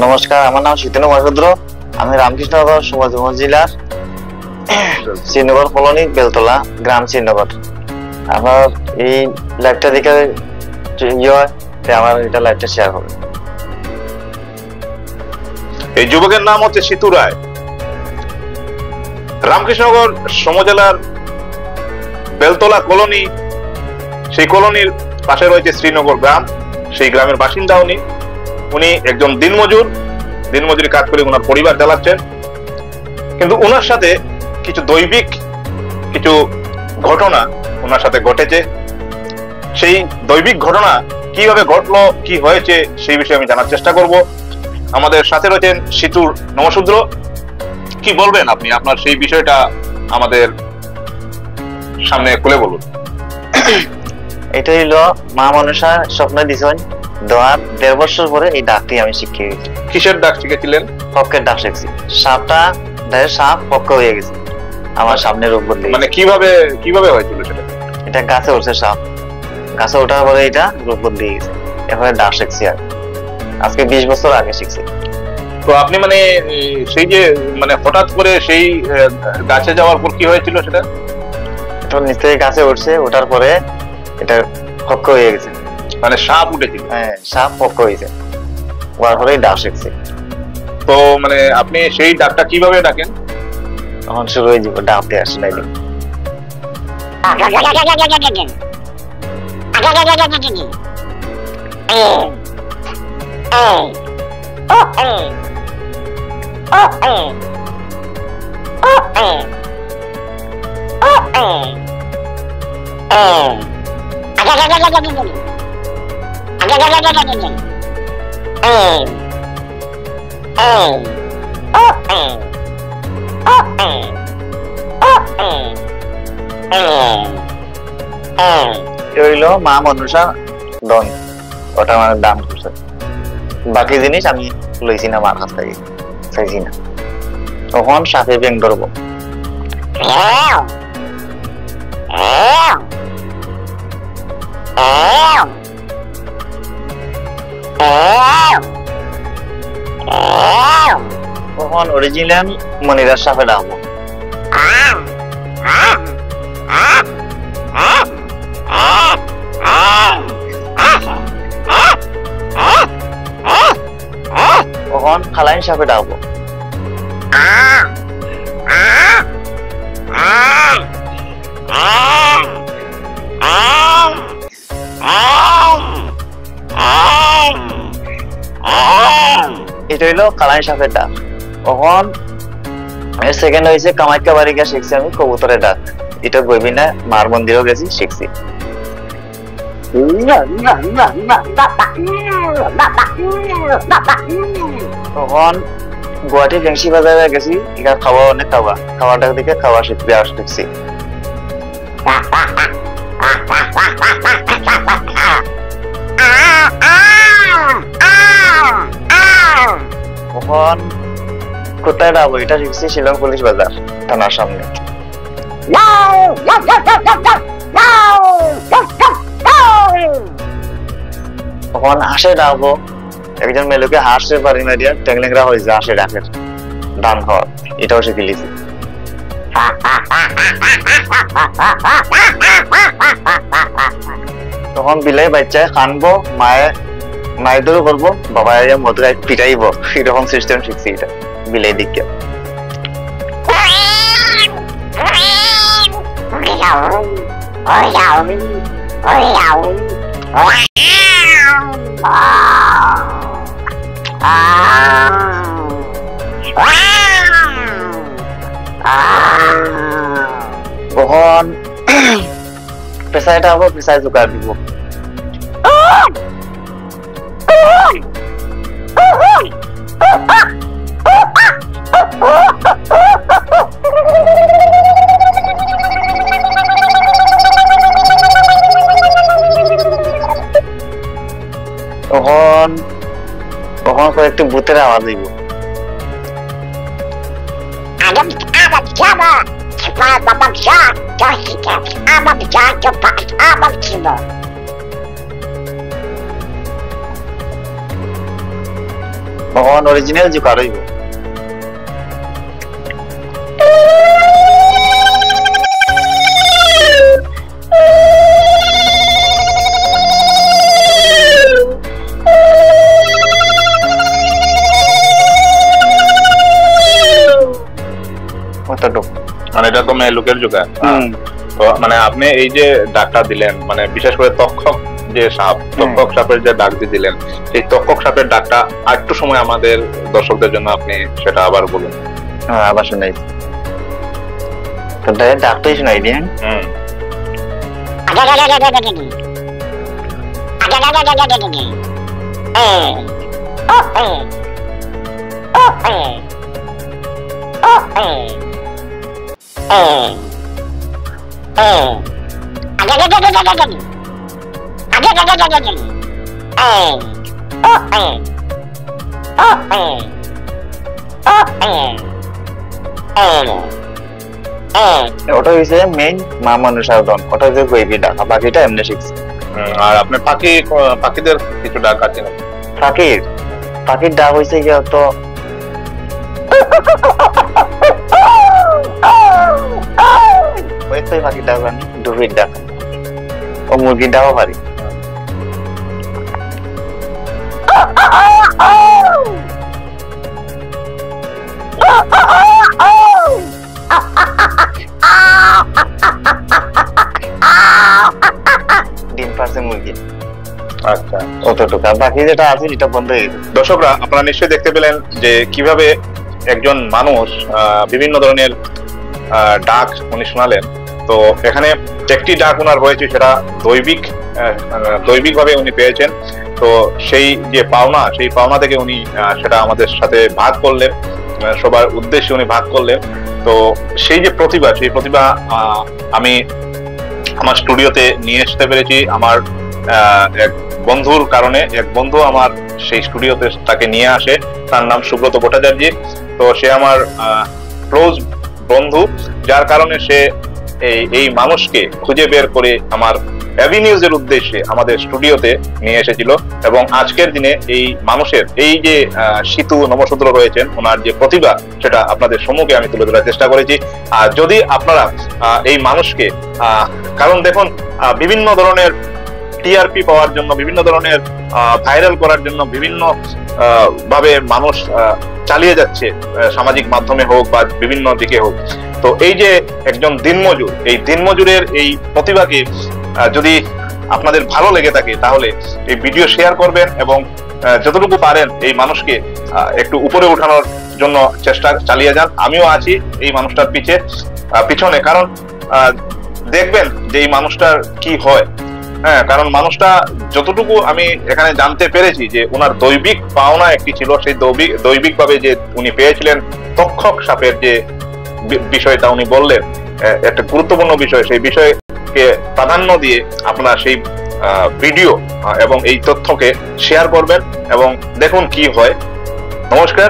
নমস্কার, আমার নাম শীতেন্দ্র মহারুদ্র। আমি রামকৃষ্ণনগর সুন্দরবন জেলার শ্রীনগর কলোনি বেলতলা গ্রাম শ্রীনগর। আমার এই লাইভটা দেখে আমার এটা লাইভটা শেয়ার হবে। এই যুবকের নাম হচ্ছে সিতু রায়। রামকৃষ্ণনগর সমজেলার বেলতলা কলোনি, সেই কলোনির পাশে রয়েছে শ্রীনগর গ্রাম। সেই গ্রামের বাসিন্দা উনি একজন দিনমজুরি কাজ করে ওনার পরিবার চালাচ্ছেন। কিন্তু ওনার সাথে কিছু দৈবিক কিছু ঘটনা ওনার সাথে ঘটেছে। সেই দৈবিক ঘটনা কিভাবে ঘটলো, কি হয়েছে, সেই বিষয়ে আমি জানার চেষ্টা করব। আমাদের সাথে রয়েছেন সিতুর নমশূদ্র। কি বলবেন আপনি, আপনার সেই বিষয়টা আমাদের সামনে খুলে বলুন। এটা হইলো মা মনসা স্বপ্ন দিছেন দেওয়ার 1.5 বছর পরে এই ডাকটি আমি শিখে গেছি। কিসের ডাক শিখেছিলেন? পক্ষের ডাক শিখছি। সাপ পক্ষ হয়ে গেছে আমার সামনে রূপ বদলে। মানে কিভাবে হয়েছিল সেটা? এটা গাছে উঠছে সাপ, গাছে ওঠার পরে এটা রূপ বদলে গেছে। এরপরে ডাক শিখছি আর আজকে 20 বছর আগে শিখছি। তো আপনি মানে সেই যে মানে হঠাৎ করে সেই গাছে যাওয়ার পর কি হয়েছিল সেটা? নিচ থেকে গাছে উঠছে, ওঠার পরে এটা পক্ষ হয়ে গেছে। মানে সাপ উঠেছিল? হ্যাঁ, সাপ পক্ষ হয়েছে, ওয়ার পরে ডাক শিখছি। তো মানে আপনি সেই ডাকটা কিভাবে ডাকেন? তখন শুরু হয়ে যাবে ডাক দিয়ে আসলে মা মনসা দন, ওটা আমার দাম করছে। বাকি জিনিস আমি লইছি না মার কাছ থেকে, চাইছি না। তখন সাপে ব্যাং ধরবো, তখন অরিজিনাল মনিরার সাপে ডাকবো। তখন খালাইন সাপে ডাকবো। এটা হইলো কালাইন সাপের ডাক। তখন সেকেন্ড হয়েছে কামাখ্যা বাড়ি গিয়ে শিখছি আমি কবুতরের ডাক। এটা বইবি না, মার মন্দিরেও গেছি, শিখছি। তখন গুয়াহাটি ফেংসি বাজারে গেছি, এখানে খাওয়া অনেক খাওয়াটা দিকে খাওয়া শিখছি। তখন কোথায় ডাবো এটা শিখছি শিলং পুলিশ বাজার থানার সামনে। তখন হাঁসে ডাকবো, একজন মেয়েকে হাঁসে বাড়ি মারিয়া ট্যাংলেংরা হয়েছে হাঁসে ডাকের দান খাওয়ার, এটাও শিখে লিছি। তখন বিলাই বাচ্চায় কানবো, মায়ের দূর করবো, বাবা মধুরায় পিটাইবো, এরকম সিস্টেম শিখছি এটা বিলাই দিকে। তখন পেশাইটা হবো, পেশায় জোগাড় দিব। তখন কয়েকটি ভূতের আওয়াজ হইব। ভগবান অরিজিনাল যে কারইব মানে এটা তো মেয়ে লোকের জোগাড়। তো মানে আপনি এই যে ডাকটা দিলেন, মানে বিশেষ করে তক্ষক যে সাপ, তক্ষক সাপের যে ডাক দিলেন, এই তক্ষক সাপের ডাকটা আরেকটু সময় আমাদের দর্শকদের জন্য আপনি সেটা আবার বলুন। হ্যাঁ, আবার শোনাই। তো ডাকটাই শোনাই দিন। ওটা হয়েছে মেইন মা মানুষ সাধন, ওটা যে কইবি ডাকা, বাকিটা এমনি শিখছি। আর আপনি পাখিদের কিছু ডাক আছে না? পাখির ডাক হয়েছে গিয়া তো পাখির ডাক জানি, ডুবির ডাক, ও মুরগির ডাকও পারি। ডিম পারছে মুরগি। আচ্ছা, অতটুকু। বাকি যেটা আছে এটা বন্ধ হয়ে গেছে। দর্শকরা আপনারা নিশ্চয়ই দেখতে পেলেন যে কিভাবে একজন মানুষ বিভিন্ন ধরনের ডাক উনি শোনালেন। তো এখানে একটি ডাক ওনার হয়েছে, সেটা দৈবিক ভাবে উনি পেয়েছেন। তো সেই যে পাওনা, সেই পাওনা থেকে উনি সেটা আমাদের সাথে ভাগ করলেন, সবার উদ্দেশ্যে উনি ভাগ করলেন। তো সেই যে প্রতিভা, সেই প্রতিভা আমি আমার স্টুডিওতে নিয়ে আসতে পেরেছি আমার এক বন্ধুর কারণে। এক বন্ধু আমার সেই স্টুডিওতে তাকে নিয়ে আসে, তার নাম সুব্রত ভট্টাচার্য। তো সে আমার ক্লোজ বন্ধু, যার কারণে সে এই মানুষকে খুঁজে বের করে আমার এভি নিউজের উদ্দেশ্যে আমাদের স্টুডিওতে নিয়ে এসেছিল। এবং আজকের দিনে এই মানুষের এই যে সিতু নমশূদ্র রয়েছেন, ওনার যে প্রতিভা, সেটা আপনাদের সম্মুখে আমি তুলে ধরার চেষ্টা করেছি। আর যদি আপনারা এই মানুষকে, কারণ দেখুন বিভিন্ন ধরনের টিআরপি পাওয়ার জন্য, বিভিন্ন ধরনের ভাইরাল করার জন্য বিভিন্ন ভাবে মানুষ চালিয়ে যাচ্ছে, সামাজিক মাধ্যমে হোক বা বিভিন্ন দিকে হোক। তো এই যে একজন দিনমজুর, এই দিনমজুরের এই প্রতিভাকে যদি আপনাদের ভালো লেগে থাকে, তাহলে এই ভিডিও শেয়ার করবেন এবং যতটুকু পারেন এই মানুষকে একটু উপরে উঠানোর জন্য চেষ্টা চালিয়ে যান। আমিও আছি এই মানুষটার পিছনে, কারণ দেখবেন যে এই মানুষটার কি হয়। হ্যাঁ, কারণ মানুষটা যতটুকু আমি এখানে জানতে পেরেছি যে ওনার দৈবিক পাওনা একটি ছিল, সেই দৈবিক ভাবে যে উনি পেয়েছিলেন তক্ষক সাপের যে বিষয়টা উনি বললেন, একটা গুরুত্বপূর্ণ বিষয়, সেই বিষয়কে প্রাধান্য দিয়ে আপনারা সেই ভিডিও এবং এই তথ্যকে শেয়ার করবেন এবং দেখুন কি হয়। নমস্কার।